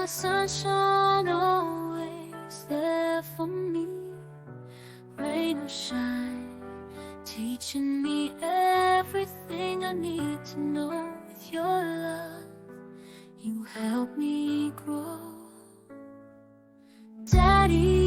sunshine, always there for me. Rain or shine, teaching me everything I need to know. With your love, you help me grow. Daddy,